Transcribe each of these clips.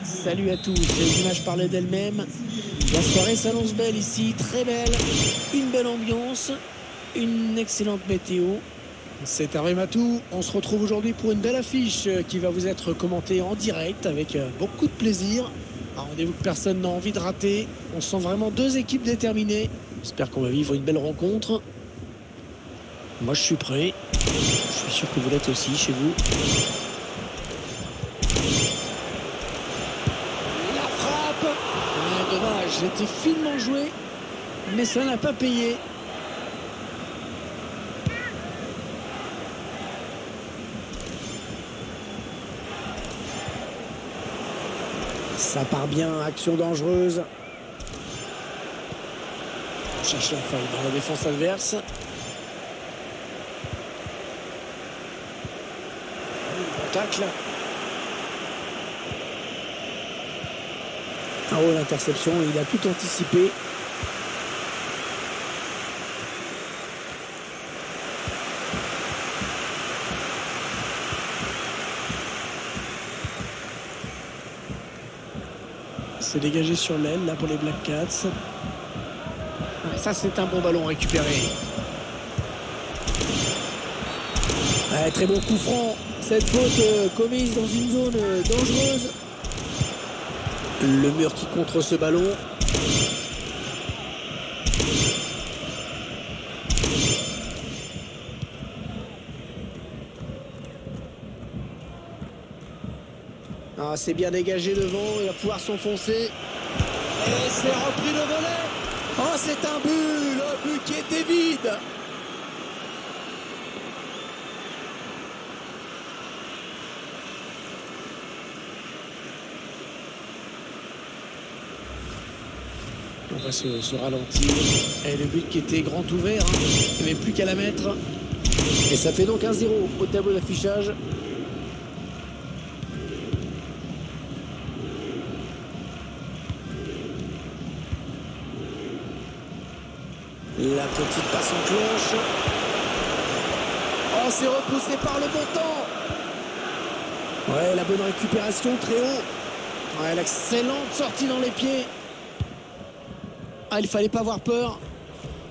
Salut à tous, les images parlaient d'elles-mêmes. La soirée s'annonce belle ici, très belle. Une belle ambiance, une excellente météo. C'est Hervé Matou, on se retrouve aujourd'hui pour une belle affiche qui va vous être commentée en direct avec beaucoup de plaisir. Un rendez-vous que personne n'a envie de rater. On sent vraiment deux équipes déterminées. J'espère qu'on va vivre une belle rencontre. Moi je suis prêt. Je suis sûr que vous l'êtes aussi chez vous. La frappe. Dommage, c'était finement joué, mais ça n'a pas payé. Ça part bien, action dangereuse. On cherche la faille dans la défense adverse. Bon tacle. Oh, l'interception, il a tout anticipé. C'est dégagé sur l'aile là pour les Black Cats. Ça c'est un bon ballon récupéré. Ouais, très bon coup franc. Cette faute commise dans une zone dangereuse. Le mur qui contre ce ballon. Ah, c'est bien dégagé devant, il va pouvoir s'enfoncer. Et c'est repris le volet. Oh, c'est un but qui était vide. On va se ralentir. Et le but qui était grand ouvert, hein. Il n'y avait plus qu'à la mettre. Et ça fait donc 1-0 au tableau d'affichage. La petite passe en cloche. Oh, c'est repoussé par le bon temps. Ouais, la bonne récupération très haut. Ouais, l'excellente sortie dans les pieds. Ah, il fallait pas avoir peur.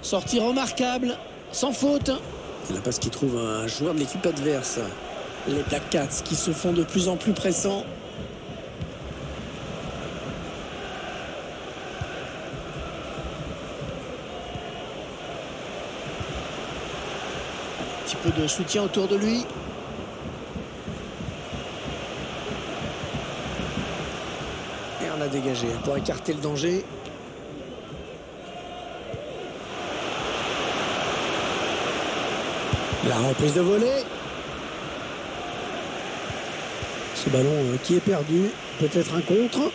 Sortie remarquable, sans faute. La passe qui trouve un joueur de l'équipe adverse. Les Black Cats qui se font de plus en plus pressants. Un petit peu de soutien autour de lui. Et on a dégagé pour écarter le danger. La reprise de volée. Ce ballon qui est perdu. Peut-être un contre.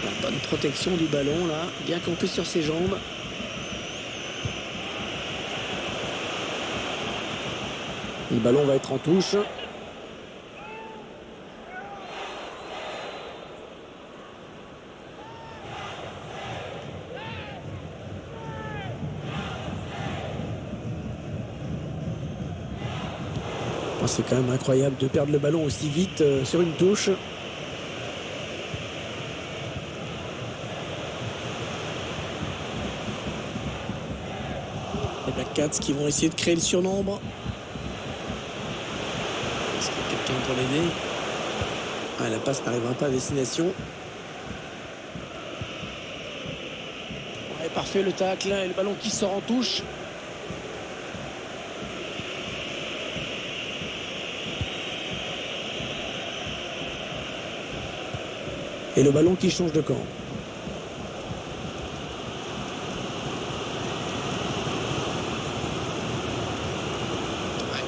La bonne protection du ballon là. Bien campé sur ses jambes. Le ballon va être en touche. C'est quand même incroyable de perdre le ballon aussi vite sur une touche. Les Black Cats qui vont essayer de créer le surnombre. Est-ce qu'il y a quelqu'un pour l'aider? Ah, la passe n'arrivera pas à destination. Ouais, parfait le tacle et le ballon qui sort en touche. Et le ballon qui change de camp.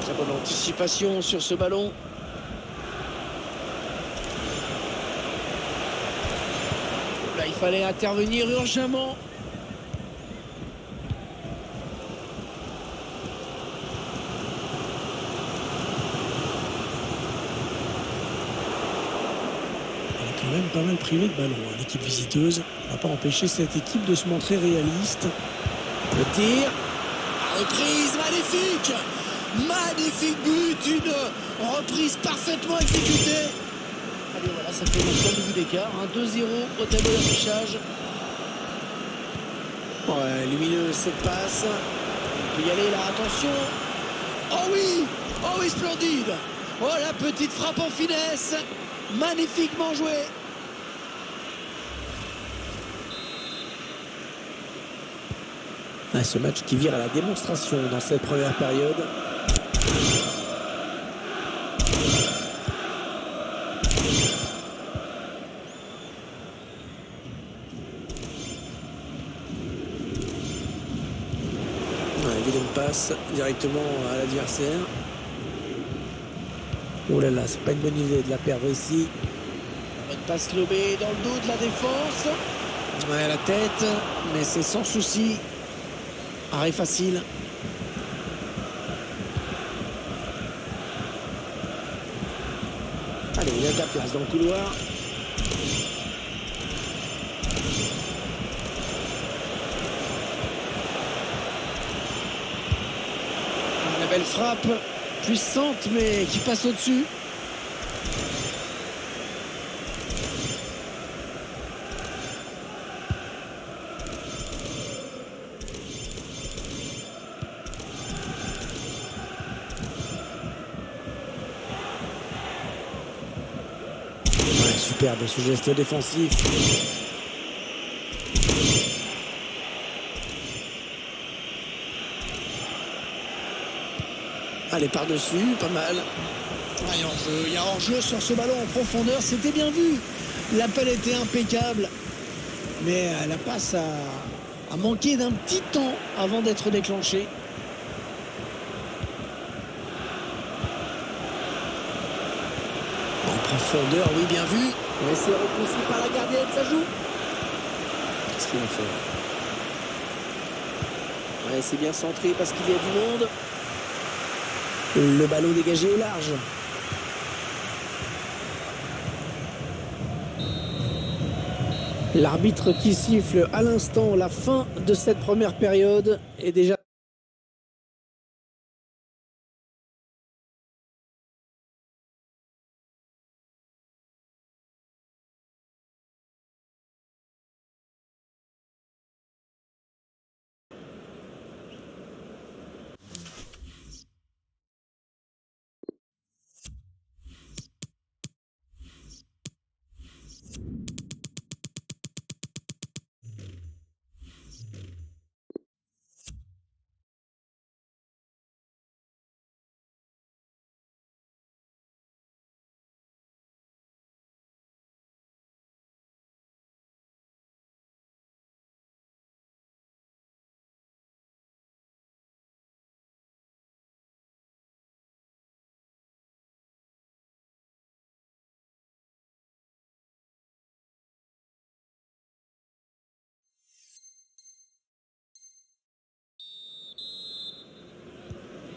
Très bonne anticipation sur ce ballon. Là, il fallait intervenir urgemment. Même pas mal privé de ballon, hein, l'équipe visiteuse. On va pas empêcher cette équipe de se montrer réaliste. Le tir, la reprise magnifique. Magnifique but, une reprise parfaitement exécutée. Allez, voilà, ça fait maintenant le but d'écart. 2-0 au tableau d'affichage. Ouais, lumineuse cette passe. Il peut y aller là, attention. Oh oui, splendide. Oh, la petite frappe en finesse. Magnifiquement joué. Ce match qui vire à la démonstration dans cette première période. Vilaine passe directement à l'adversaire. Oh là là, c'est pas une bonne idée de la perdre ici. La bonne passe lobée dans le dos de la défense. Ouais, la tête, mais c'est sans souci. Arrêt facile. Allez, il y a de la place dans le couloir. La belle frappe, puissante, mais qui passe au-dessus. Superbe ce geste défensif. Allez, par-dessus, pas mal. Il y a hors-jeu sur ce ballon en profondeur, c'était bien vu. L'appel était impeccable. Mais la passe a manqué d'un petit temps avant d'être déclenchée. En profondeur, oui, bien vu. Mais c'est repoussé par la gardienne, ça joue. Qu'est-ce qu'il va faire? Ouais, c'est bien centré parce qu'il y a du monde. Le ballon dégagé est large. L'arbitre qui siffle à l'instant la fin de cette première période est déjà...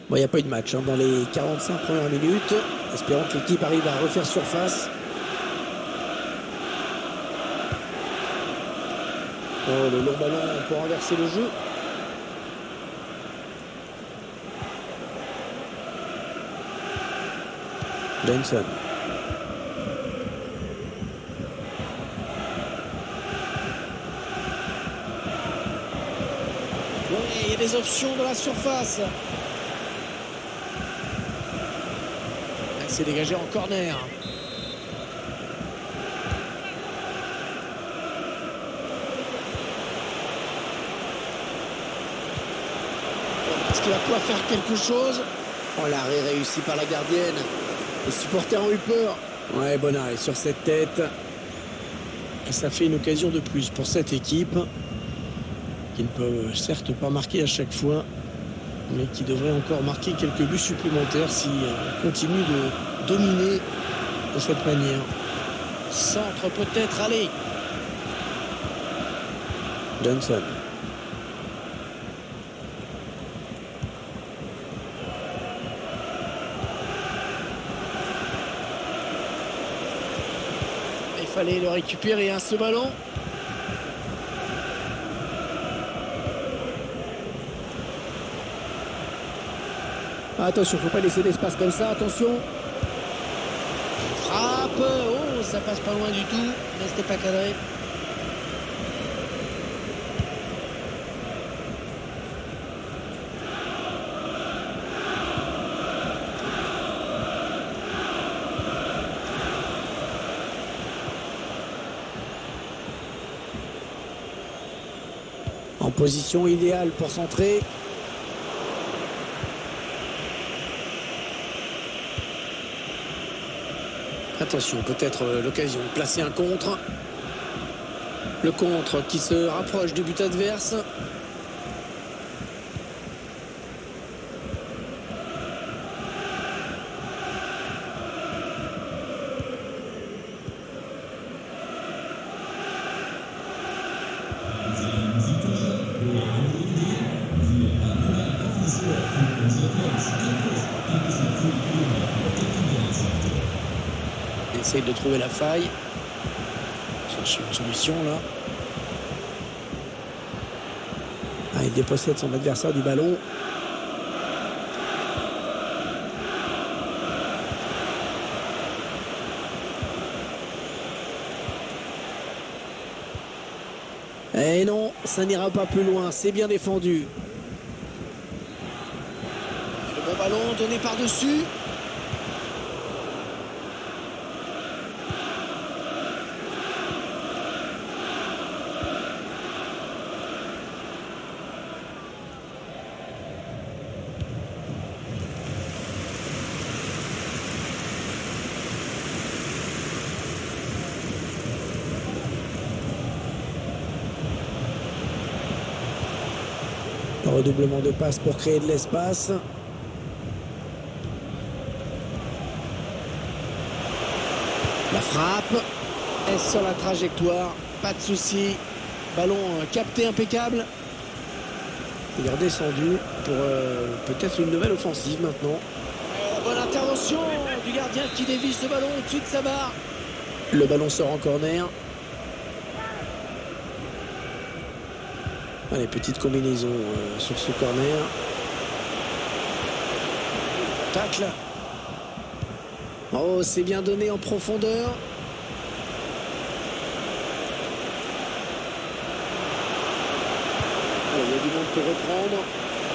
Bon, il n'y a pas eu de match dans les 45 premières minutes. Espérons que l'équipe arrive à refaire surface. Oh, le long ballon pour renverser le jeu. Johnson. Oui, il y a des options dans la surface. C'est dégagé en corner. Est-ce qu'il va pouvoir faire quelque chose? Oh, l'arrêt réussi par la gardienne. Les supporters ont eu peur. Ouais, bon arrêt sur cette tête. Et ça fait une occasion de plus pour cette équipe, qui ne peut certes pas marquer à chaque fois, mais qui devrait encore marquer quelques buts supplémentaires si elle continue de dominer de cette manière. Centre peut-être, allez. Johnson. Il fallait le récupérer, ce ballon. Attention, faut pas laisser d'espace comme ça, attention. Frappe, oh, ça passe pas loin du tout, mais c'était pas cadré. En position idéale pour centrer. Attention, peut-être l'occasion de placer un contre. Le contre qui se rapproche du but adverse. Il essaye de trouver la faille. Chercher une solution là. Ah, il dépossède son adversaire du ballon. Et non, ça n'ira pas plus loin, c'est bien défendu. Le bon ballon donné par-dessus. Redoublement de passe pour créer de l'espace. La frappe. Est sur la trajectoire. Pas de souci. Ballon capté impeccable. Il est redescendu pour peut-être une nouvelle offensive maintenant. Bonne intervention du gardien qui dévie ce ballon au-dessus de sa barre. Le ballon sort en corner. Allez, petite combinaison sur ce corner. Tacle. Oh, c'est bien donné en profondeur. Allez, il y a du monde pour reprendre.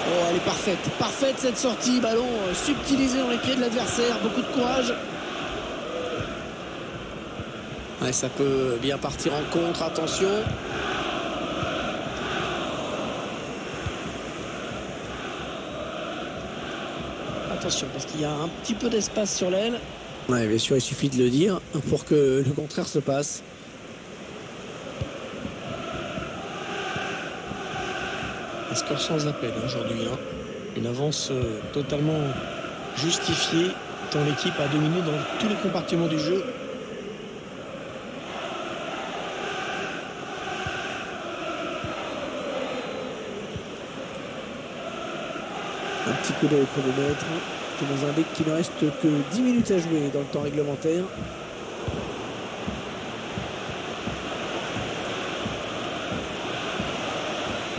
Oh, elle est parfaite. Parfaite cette sortie. Ballon subtilisé dans les pieds de l'adversaire. Beaucoup de courage. Ouais, ça peut bien partir en contre. Attention. Attention, parce qu'il y a un petit peu d'espace sur l'aile. Ouais, bien sûr, il suffit de le dire pour que le contraire se passe. Un score sans appel aujourd'hui. Une avance totalement justifiée, tant l'équipe a dominé dans tous les compartiments du jeu. Un petit coup d'œil au chronomètre qui nous indique qu'il ne reste que 10 minutes à jouer dans le temps réglementaire.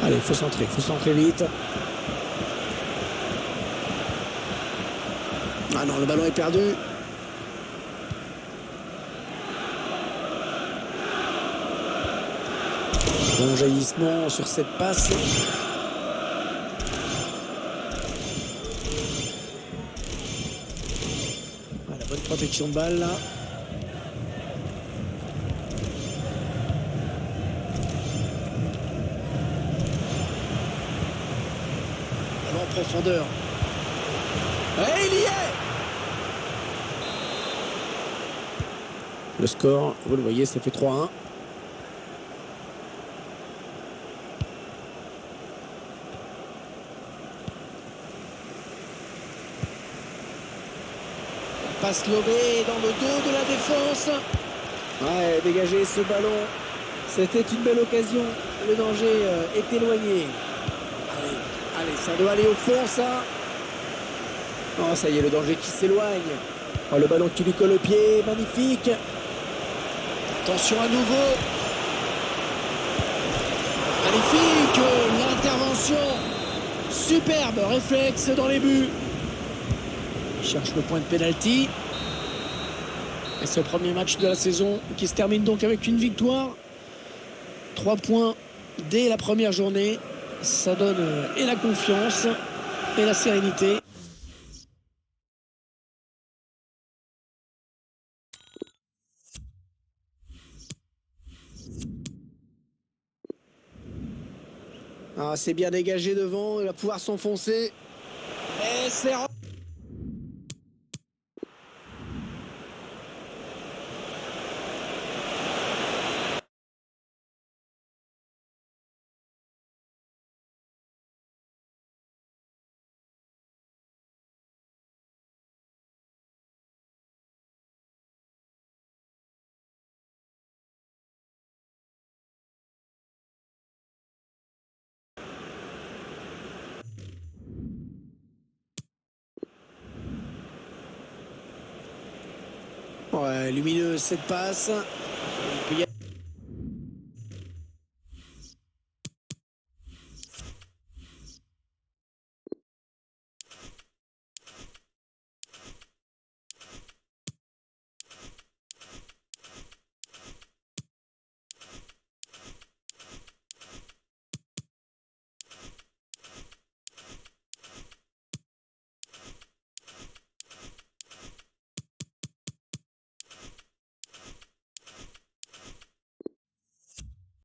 Allez, il faut centrer vite. Ah non, le ballon est perdu. Bon jaillissement sur cette passe. Bonne protection de balle là. Ballon en profondeur. Et il y est. Le score, vous le voyez, ça fait 3-1. Passe lobée dans le dos de la défense. Ouais, dégager ce ballon. C'était une belle occasion. Le danger est éloigné. Allez, ça doit aller au fond, ça. Oh, ça y est, le danger qui s'éloigne. Oh, le ballon qui lui colle au pied. Magnifique. Attention à nouveau. Magnifique. L'intervention. Superbe réflexe dans les buts. cherche le point de pénalty. Et ce premier match de la saison qui se termine donc avec une victoire. 3 points dès la première journée. Ça donne et la confiance et la sérénité. Ah, c'est bien dégagé devant, il va pouvoir s'enfoncer. Et c'est... Ouais, lumineux cette passe.